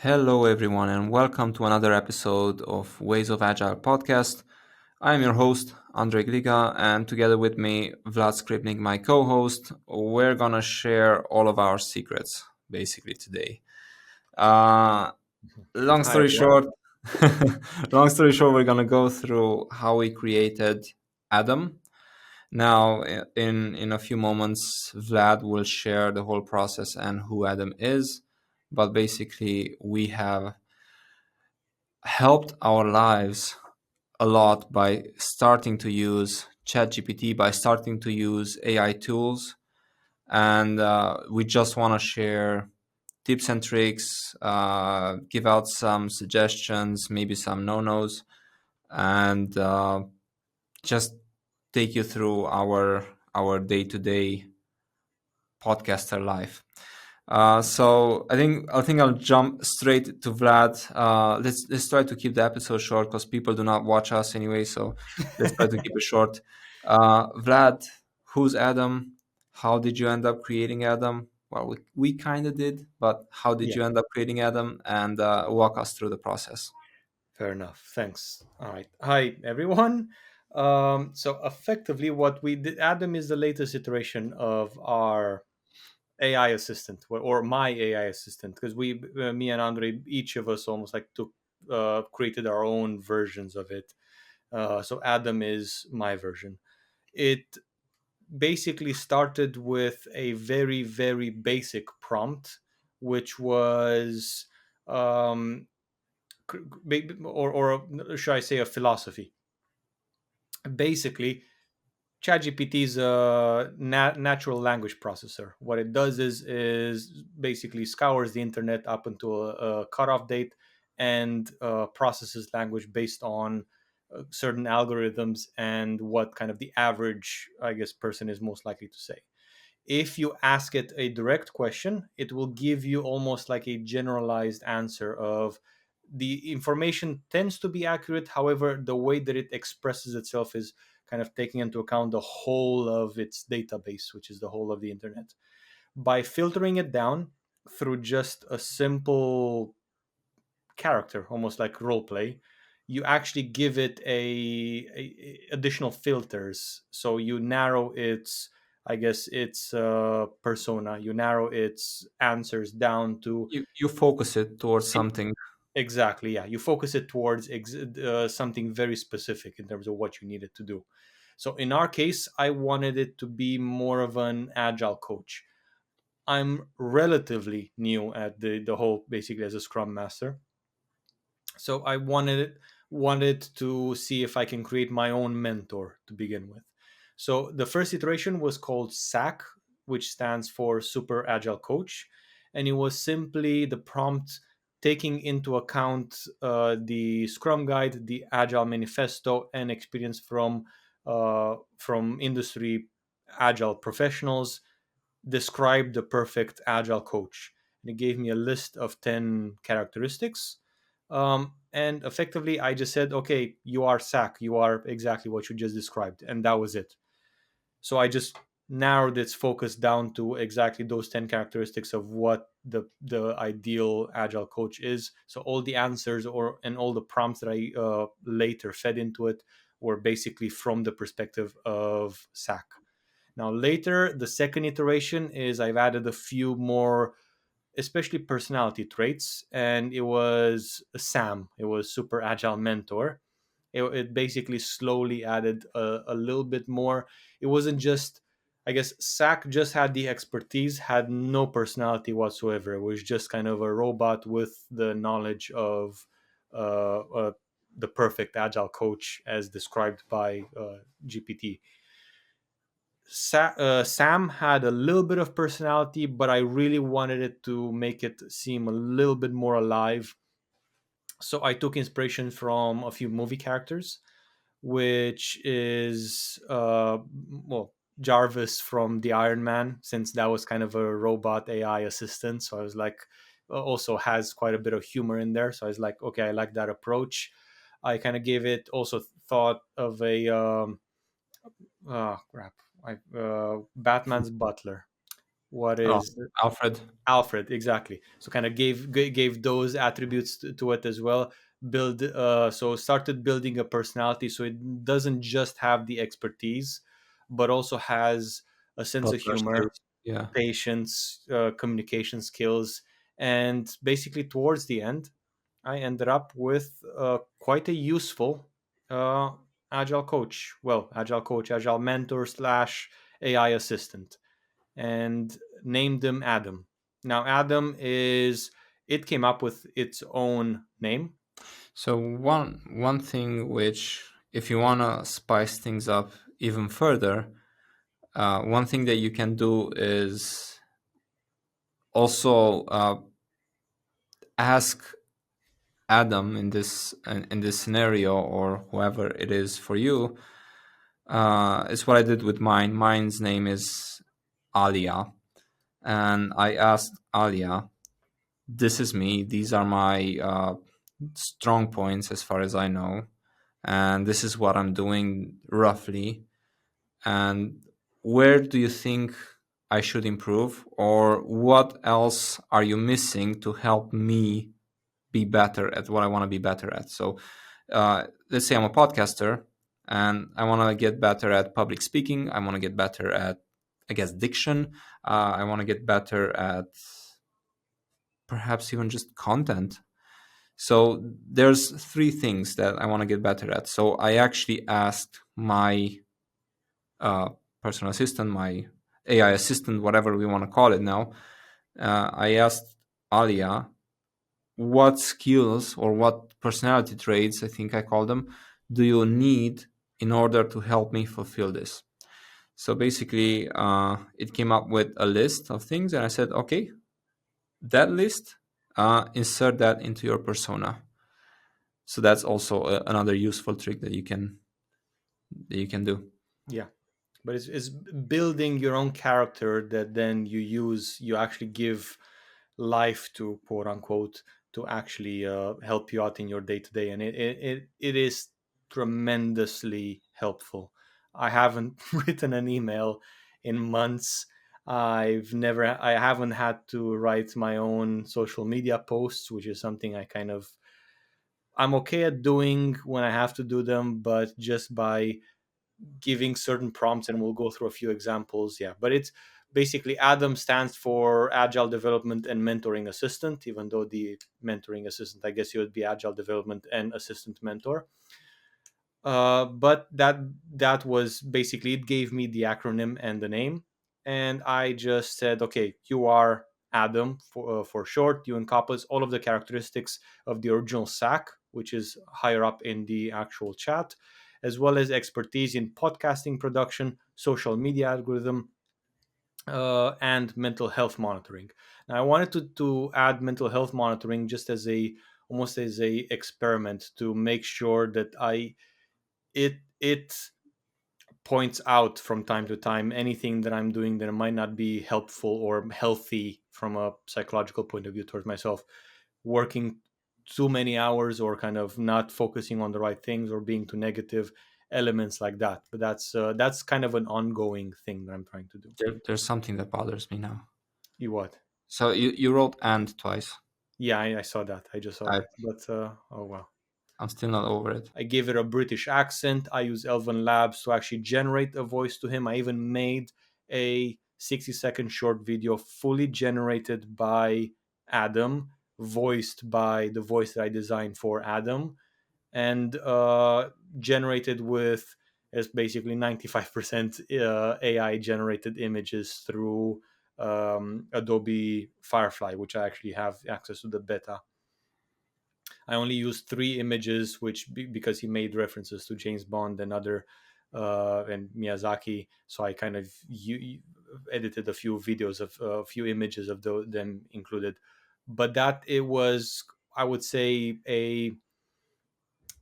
Hello, everyone, and welcome to another episode of Ways of Agile podcast. I'm your host, Andrei Gliga, and together with me, Vlad Skrypnyk, my co host, we're gonna share all of our secrets basically today. Uh, long Hi, story everyone. short, long story short, we're gonna go through how we created A.D.A.M. Now, in a few moments, Vlad will share the whole process and who A.D.A.M is. But basically, we have helped our lives a lot by starting to use ChatGPT, by starting to use AI tools. And we just want to share tips and tricks, give out some suggestions, maybe some no-nos, and just take you through our day-to-day podcaster life. So I think I'll jump straight to Vlad. Let's try to keep the episode short because people do not watch us anyway. So let's try to keep it short. Vlad, who's A.D.A.M? How did you end up creating A.D.A.M? Well, we kind of did, but how did Yeah, you end up creating A.D.A.M? And walk us through the process. fair enough. Thanks. All right. Hi, everyone. So effectively, what we did, Adam is the latest iteration of our AI assistant, or my AI assistant, because me and Andre, each of us almost like created our own versions of it. So Adam is my version. It basically started with a very, very basic prompt, which was um, or should I say a philosophy. Basically, ChatGPT is a natural language processor. What it does is basically scours the internet up until a cutoff date and processes language based on certain algorithms and what kind of the average, I guess, person is most likely to say. If you ask it a direct question, it will give you almost like a generalized answer of the information tends to be accurate. However, the way that it expresses itself is kind of taking into account the whole of its database, which is the whole of the internet. By filtering it down through just a simple character, almost like role play, you actually give it additional filters. So you narrow its, I guess, its persona. You narrow its answers down to You focus it towards something. exactly, yeah. You focus it towards something very specific in terms of what you need it to do. So in our case, I wanted it to be more of an agile coach. I'm relatively new at the whole, basically as a scrum master. So I wanted to see if I can create my own mentor to begin with. So the first iteration was called SAC, which stands for Super Agile Coach, and it was simply the prompt taking into account the Scrum Guide, the Agile Manifesto, and experience from industry agile professionals. Describe the perfect agile coach, and it gave me a list of 10 characteristics. And effectively, I just said, okay, you are SAC, you are exactly what you just described, and that was it. So I just narrowed its focus down to exactly those 10 characteristics of what the ideal agile coach is. So all the answers and all the prompts that I later fed into it were basically from the perspective of SAC. Now, later, the second iteration is I've added a few more, especially personality traits, and it was SAM. It was Super Agile Mentor. It basically slowly added a little bit more. It wasn't just, I guess, SAC just had the expertise, had no personality whatsoever. It was just kind of a robot with the knowledge of the perfect agile coach as described by GPT. Sam had a little bit of personality, but I really wanted it to make it seem a little bit more alive. So I took inspiration from a few movie characters, which is Jarvis from the Iron Man, since that was kind of a robot AI assistant. So I was like, also has quite a bit of humor in there. So I was like, okay, I like that approach. I kind of gave it also thought of a oh crap, Batman's butler. What Oh, is Alfred. Alfred, exactly. So kind of gave those attributes to it as well. So started building a personality, so it doesn't just have the expertise, but also has a sense of Butler humor, skills. Yeah. patience, communication skills, and basically towards the end, I ended up with quite a useful uh, agile coach. Well, agile coach, agile mentor slash AI assistant, and named him Adam. Now, Adam is it came up with its own name. So one thing which, if you wanna spice things up even further, one thing that you can do is also ask Adam in this scenario, or whoever it is for you. It's what I did with mine. Mine's name is Alia, and I asked Alia, "This is me. These are my strong points, as far as I know, and this is what I'm doing roughly. And where do you think I should improve, or what else are you missing to help me be better at what I want to be better at?" So let's say I'm a podcaster and I want to get better at public speaking. I want to get better at, I guess, diction. I want to get better at perhaps even just content. So there's three things that I want to get better at. So I actually asked my uh, personal assistant, my AI assistant, whatever we want to call it now. I asked Alia what skills or what personality traits, I think I call them, do you need in order to help me fulfill this? So basically, it came up with a list of things, and I said, okay, that list, insert that into your persona. So that's also another useful trick that you can do. Yeah, but it's building your own character that then you actually give life to, quote unquote, to actually help you out in your day to day, and it is tremendously helpful. I haven't written an email in months. I haven't had to write my own social media posts, which is something I'm okay at doing when I have to do them, but just by giving certain prompts, and we'll go through a few examples. Yeah, but it's basically Adam stands for Agile Development and Mentoring Assistant, even though the mentoring assistant, I guess it would be Agile Development and Assistant Mentor. But that was basically it. Gave me the acronym and the name, and I just said, okay, you are Adam for short. You encompass all of the characteristics of the original SAC, which is higher up in the actual chat, as well as expertise in podcasting production, social media algorithm, and mental health monitoring. Now, I wanted to add mental health monitoring just as a almost as a experiment to make sure that it points out from time to time anything that I'm doing that might not be helpful or healthy from a psychological point of view towards myself. Working too many hours or kind of not focusing on the right things or being too negative, elements like that. But that's kind of an ongoing thing that I'm trying to do. There's something that bothers me now. You what? So you wrote "and" twice. Yeah, I saw that. I just saw I that. But oh well. I'm still not over it. I gave it a British accent. I use Elven Labs to actually generate a voice to him. I even made a 60-second short video fully generated by Adam, voiced by the voice that I designed for Adam, and generated with is basically 95% AI generated images through Adobe Firefly, which I actually have access to the beta. I only used three images, because he made references to James Bond and other and Miyazaki. So I kind of edited a few videos of a few images of them included. But that it was, I would say, a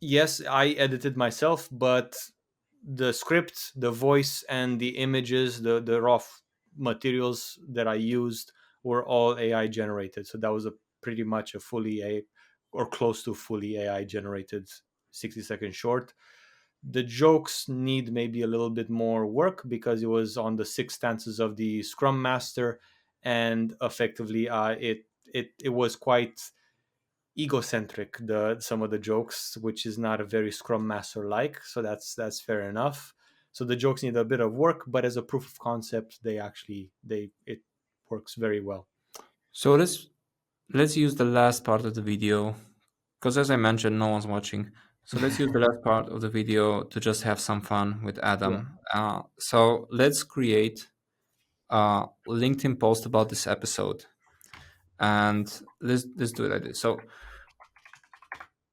yes, I edited myself, but the script, the voice, and the images, the raw materials that I used were all AI generated. So that was a pretty much a fully a or close to fully AI generated 60-second short. The jokes need maybe a little bit more work because it was on the six stances of the Scrum Master, and effectively, it was quite egocentric, the some of the jokes, which is not a very Scrum Master like. So that's fair enough. So the jokes need a bit of work, but as a proof of concept, they it works very well. So let's use the last part of the video because, as I mentioned, no one's watching. So let's use the last part of the video to just have some fun with Yeah, Adam. So let's create a LinkedIn post about this episode, and let's do it like this. So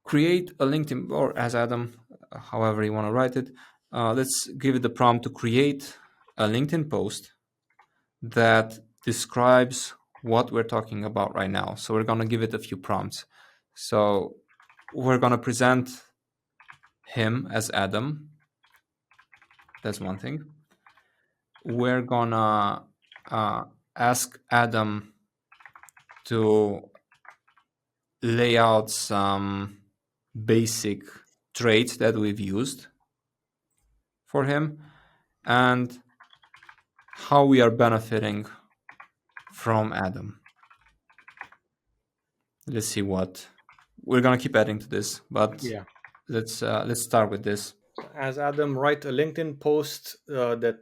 create a LinkedIn, or as Adam, however you want to write it. Let's give it the prompt to create a LinkedIn post that describes what we're talking about right now. So we're going to give it a few prompts. So we're going to present him as Adam. That's one thing. We're going to uh, ask Adam to lay out some basic traits that we've used for him and how we are benefiting from Adam. Let's see what we're gonna keep adding to this, but yeah. let's start with this. As Adam, write a LinkedIn post that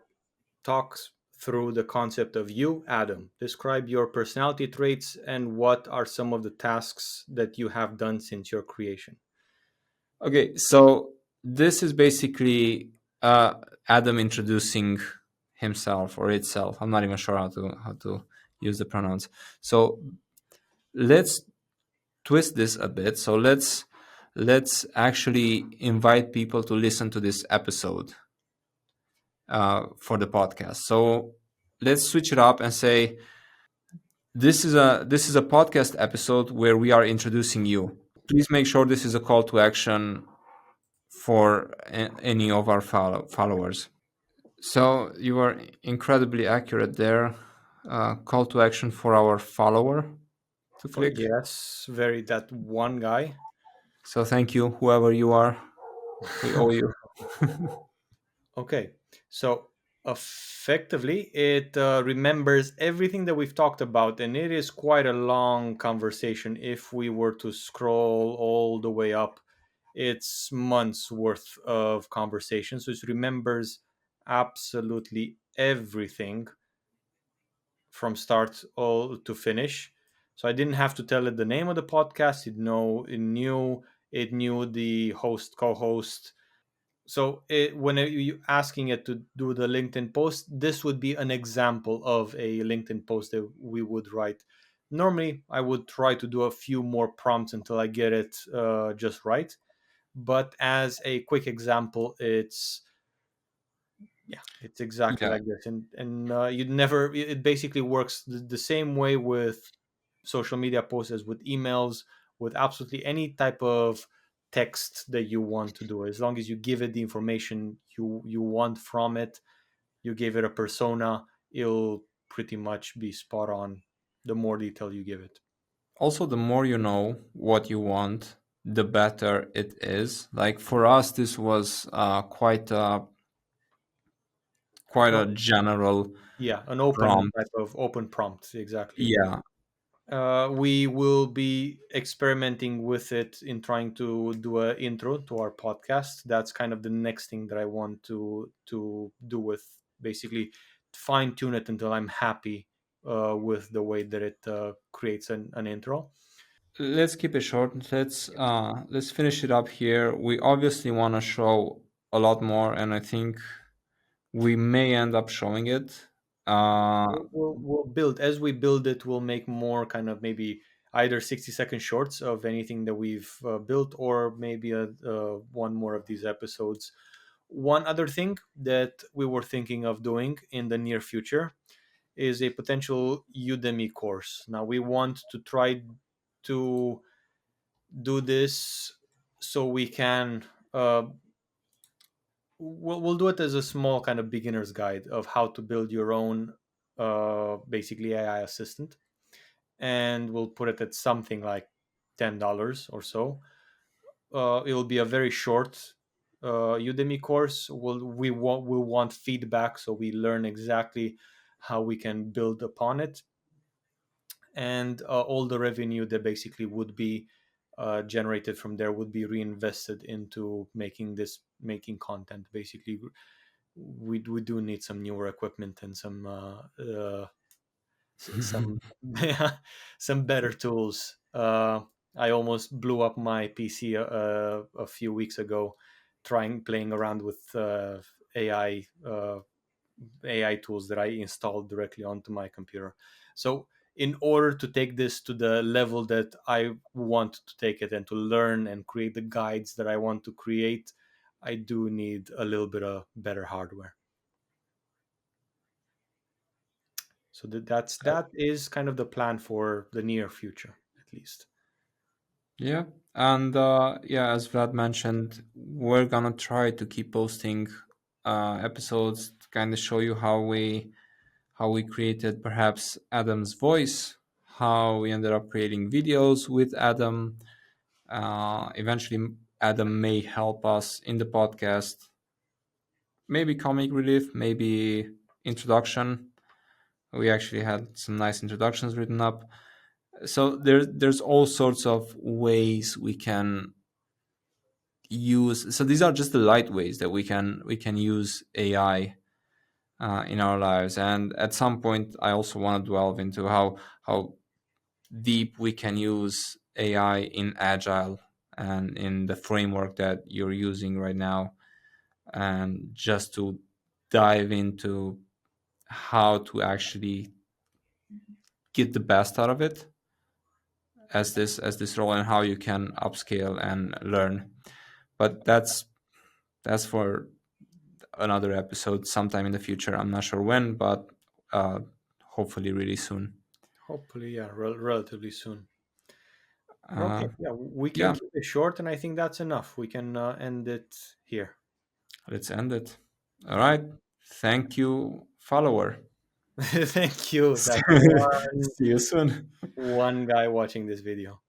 talks through the concept of you, Adam. Describe your personality traits and what are some of the tasks that you have done since your creation. Okay, so this is basically Adam introducing himself or itself. I'm not even sure how to use the pronouns. So let's twist this a bit. So let's actually invite people to listen to this episode for the podcast. So let's switch it up and say this is a podcast episode where we are introducing you. Please make sure this is a call to action for any of our followers. So you are incredibly accurate there. Call to action for our follower to Oh, click. yes, very that one guy. So thank you, whoever you are. We owe you. Okay, so effectively, it remembers everything that we've talked about, and it is quite a long conversation. If we were to scroll all the way up, it's months worth of conversation. So it remembers absolutely everything from start all to finish. So I didn't have to tell it the name of the podcast. It knew the host, co-host. So when you asking it to do the LinkedIn post, this would be an example of a LinkedIn post that we would write. Normally, I would try to do a few more prompts until I get it just right. But as a quick example, it's exactly Yeah. like this, and you'd never. It basically works the same way with social media posts as with emails, with absolutely any type of text that you want to do. As long as you give it the information you want from it, you give it a persona, it'll pretty much be spot on. The more detail you give it. Also, the more you know what you want, the better it is. Like for us, this was quite a Oh, general yeah, an open prompt. type of open prompt, exactly. Yeah. We will be experimenting with it in trying to do an intro to our podcast. That's kind of the next thing that I want to do with basically fine tune it until I'm happy with the way that it creates an intro. Let's keep it short. Let's finish it up here. We obviously want to show a lot more, and I think we may end up showing it. Uh, We'll build as we build it. We'll make more kind of maybe either 60-second shorts of anything that we've built, or maybe one more of these episodes. One other thing that we were thinking of doing in the near future is a potential Udemy course. Now we want to try to do this so we can we'll do it as a small kind of beginner's guide of how to build your own basically AI assistant, and we'll put it at something like $10 or so. It'll be a very short Udemy course. We'll want feedback so we learn exactly how we can build upon it. and all the revenue that basically would be generated from there would be reinvested into making content. Basically, we do need some newer equipment and some some better tools. I almost blew up my PC a few weeks ago, trying playing around with AI tools that I installed directly onto my computer. So, in order to take this to the level that I want to take it and to learn and create the guides that I want to create, I do need a little bit of better hardware. So that is kind of the plan for the near future, at least. Yeah, and yeah, as Vlad mentioned, we're gonna try to keep posting episodes to kind of show you how we created perhaps Adam's voice, how we ended up creating videos with Adam. Eventually, Adam may help us in the podcast, maybe comic relief, maybe introduction. We actually had some nice introductions written up. So there's all sorts of ways we can use. So these are just the light ways that we can use AI in our lives. And at some point, I also want to delve into how deep we can use AI in Agile and in the framework that you're using right now, and just to dive into how to actually get the best out of it as this role, and how you can upscale and learn. But that's for another episode sometime in the future. I'm not sure when, but hopefully really soon. Hopefully, yeah, relatively soon. Uh, Okay, yeah, we can yeah, keep it short, and I think that's enough. We can end it here. let's end it. All right. Thank you, follower. Thank you. That's See you soon. one guy watching this video.